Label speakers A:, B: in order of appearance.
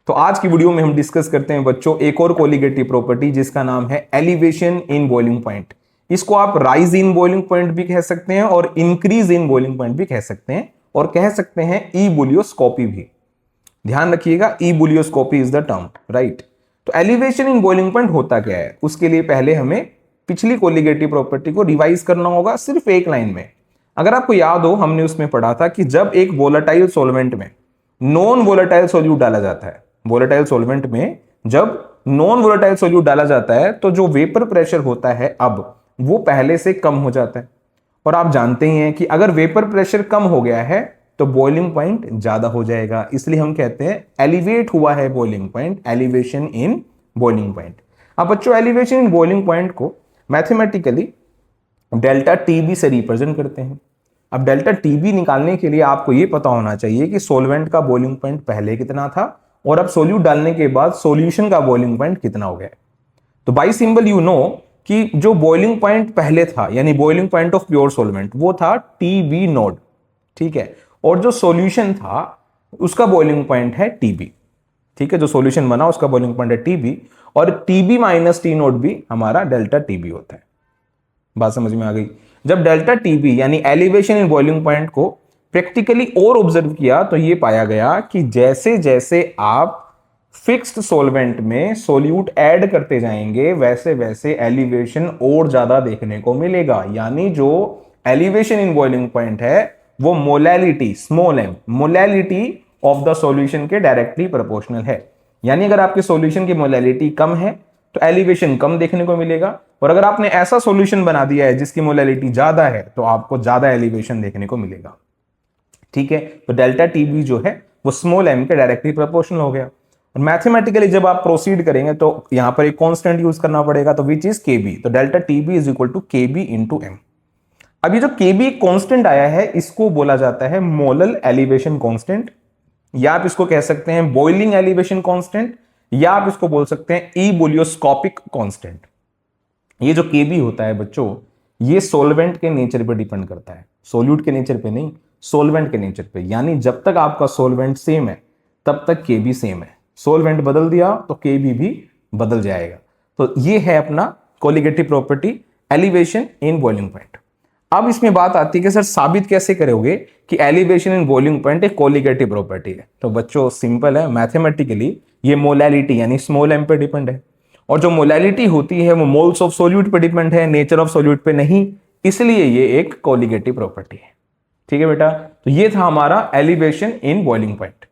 A: तो आज की वीडियो में हम डिस्कस करते हैं बच्चों एक और कोलिगेटिव प्रॉपर्टी जिसका नाम है एलिवेशन इन बॉइलिंग पॉइंट। इसको आप राइज इन बॉइलिंग पॉइंट भी कह सकते हैं और इंक्रीज इन बॉइलिंग पॉइंट भी कह सकते हैं और कह सकते हैं ईबुलियोस्कोपी भी। ध्यान रखिएगा, ईबुलियोस्कोपी इज द टर्म, राइट। तो एलिवेशन इन बॉइलिंग पॉइंट होता क्या है, उसके लिए पहले हमें पिछली कोलिगेटिव प्रॉपर्टी को रिवाइज करना होगा सिर्फ एक लाइन में। अगर आपको याद हो, हमने उसमें पढ़ा था कि जब एक वोलेटाइल सॉल्वेंट में नॉन वोलेटाइल सॉल्यूट डाला जाता है, वोलेटाइल सॉल्वेंट में जब नॉन वोलेटाइल सॉल्यूट डाला जाता है तो जो वेपर प्रेशर होता है अब वो पहले से कम हो जाता है। और आप जानते ही हैं कि अगर वेपर प्रेशर कम हो गया है तो बॉइलिंग पॉइंट ज्यादा हो जाएगा, इसलिए हम कहते हैं एलिवेट हुआ है boiling point, elevation in boiling point. अब बच्चों एलिवेशन इन बॉइलिंग पॉइंट को मैथमेटिकली डेल्टा टीबी से रिप्रेजेंट करते हैं। अब डेल्टा टीबी निकालने के लिए आपको यह पता होना चाहिए कि सॉल्वेंट का बॉइलिंग पॉइंट पहले कितना था और अब सोल्यूट डालने के बाद सॉल्यूशन का बॉइलिंग पॉइंट कितना हो गया। तो बाय सिंबल यू नो कि जो बॉइलिंग पॉइंट पहले था यानी boiling point of pure solvent वो था टीबी नोड, ठीक है, और जो सॉल्यूशन था उसका बॉइलिंग पॉइंट है टीबी, ठीक है, जो सॉल्यूशन बना उसका बॉइलिंग पॉइंट है टीबी और टीबी माइनस टी नोड भी हमारा डेल्टा टीबी होता है। बात समझ में आ गई। जब डेल्टा टीबी यानी एलिवेशन इन बॉइलिंग पॉइंट को प्रैक्टिकली और ऑब्जर्व किया तो यह पाया गया कि जैसे जैसे आप फिक्स्ड सॉल्वेंट में सोल्यूट ऐड करते जाएंगे वैसे वैसे एलिवेशन और ज्यादा देखने को मिलेगा। यानी जो एलिवेशन इन बॉइलिंग पॉइंट है वो molality, small m, molality of the solution के डायरेक्टली प्रोपोर्शनल है। यानी अगर आपके सॉल्यूशन की मोलैलिटी कम है तो एलिवेशन कम देखने को मिलेगा, और अगर आपने ऐसा सॉल्यूशन बना दिया है जिसकी मोलैलिटी ज्यादा है तो आपको ज्यादा एलिवेशन देखने को मिलेगा, ठीक है। तो डेल्टा टीबी जो है वो स्मॉल एम के डायरेक्टली प्रोपोर्शनल हो गया। और मैथमेटिकली जब आप प्रोसीड करेंगे तो यहां पर एक कांस्टेंट यूज करना पड़ेगा, तो विच इज केबी। तो delta TB is equal to KB into m. अब ये जो केबी कांस्टेंट आया है इसको बोला जाता है मोलल एलिवेशन कांस्टेंट, या आप इसको कह सकते हैं बॉइलिंग एलिवेशन कांस्टेंट, या आप इसको बोल सकते हैं ईबुलियोस्कोपिक कांस्टेंट। ये जो केबी होता है बच्चों ये सॉल्वेंट के नेचर पे डिपेंड करता है, सोल्यूट के नेचर पे नहीं, सॉल्वेंट के नेचर पे। यानी जब तक आपका सॉल्वेंट सेम है तब तक केबी सेम है, सॉल्वेंट बदल दिया तो केबी भी बदल जाएगा। तो ये है अपना colligative property elevation in boiling point. अब इसमें बात आती है कि सर साबित कैसे करोगे कि एलिवेशन इन बॉइलिंग पॉइंट एक कोलिगेटिव प्रॉपर्टी है। तो बच्चों सिंपल है, मैथमेटिकली ये मोलैलिटी यानी स्मॉल एम पे डिपेंड है, और जो मोलैलिटी होती है वो मोल्स ऑफ सॉल्यूट पे डिपेंड है, नेचर ऑफ सॉल्यूट पे नहीं, इसलिए ये एक कोलिगेटिव प्रॉपर्टी है, ठीक है बेटा। तो ये था हमारा एलिवेशन इन बॉइलिंग पॉइंट।